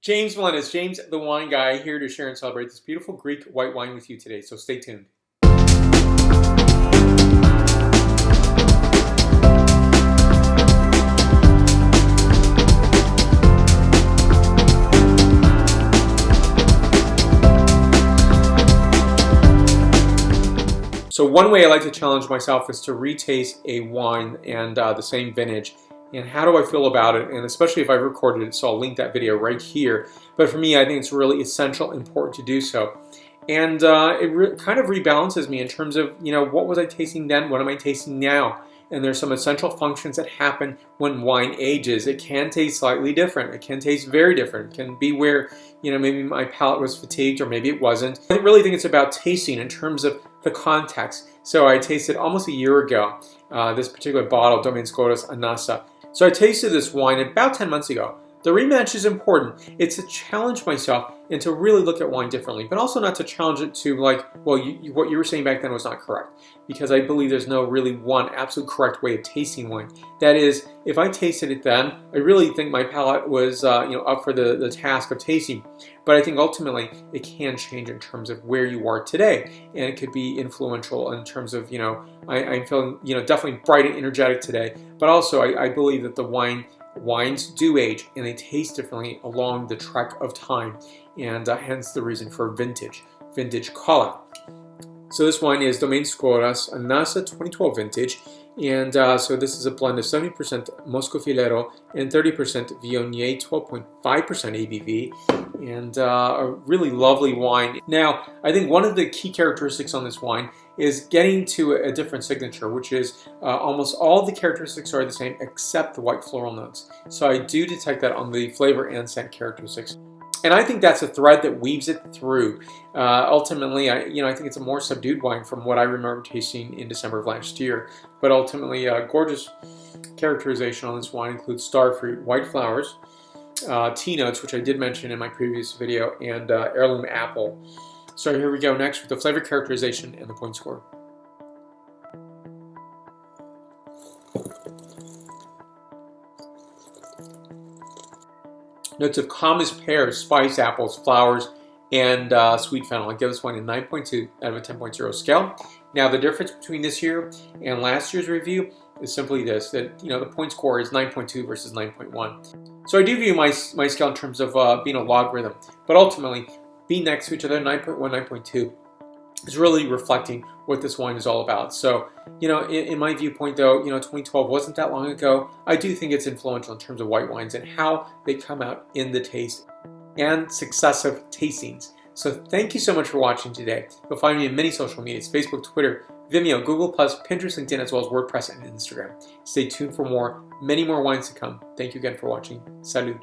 James Melendez, James the Wine Guy, here to share and celebrate this beautiful Greek white wine with you today, so stay tuned. So one way I like to challenge myself is to retaste a wine and the same vintage. And how do I feel about it? And especially if I've recorded it, so I'll link that video right here. But for me, I think it's really essential, important to do so. And it kind of rebalances me in terms of, what was I tasting then? What am I tasting now? And there's some essential functions that happen when wine ages. It can taste slightly different. It can taste very different. It can be where, maybe my palate was fatigued or maybe it wasn't. I really think it's about tasting in terms of the context. So I tasted almost a year ago this particular bottle, Domaine Skouras Anássa. So I tasted this wine about 10 months ago. The rematch is important. It's to challenge myself and to really look at wine differently, but also not to challenge it to what you were saying back then was not correct. Because I believe there's no really one absolute correct way of tasting wine. That is, if I tasted it then, I really think my palate was up for the task of tasting. But I think ultimately it can change in terms of where you are today, and it could be influential in terms of I'm feeling definitely bright and energetic today. But also I believe that the wines do age and they taste differently along the trek of time, and hence the reason for vintage call out. So this wine is Domaine Skouras Anássa 2012 vintage, and so this is a blend of 70% Moscofilero and 30% Viognier, 12.5% ABV, and a really lovely wine. Now, I think one of the key characteristics on this wine is getting to a different signature, which is almost all the characteristics are the same except the white floral notes. So I do detect that on the flavor and scent characteristics. And I think that's a thread that weaves it through. Ultimately, I think it's a more subdued wine from what I remember tasting in December of last year. But ultimately, gorgeous characterization on this wine includes starfruit, white flowers, tea notes, which I did mention in my previous video, and heirloom apple. So here we go next with the flavor characterization and the point score. Notes of calmness, pears, spice, apples, flowers, and sweet fennel. I give this one a 9.2 out of a 10.0 scale. Now the difference between this year and last year's review is simply this, that the point score is 9.2 versus 9.1. So I do view my scale in terms of being a logarithm, but ultimately being next to each other, 9.1, 9.2, is really reflecting what this wine is all about. So, in my viewpoint though, 2012 wasn't that long ago. I do think it's influential in terms of white wines and how they come out in the taste and successive tastings. So thank you so much for watching today. You'll find me in many social medias, Facebook, Twitter, Vimeo, Google+, Pinterest, LinkedIn, as well as WordPress and Instagram. Stay tuned for many more wines to come. Thank you again for watching. Salud.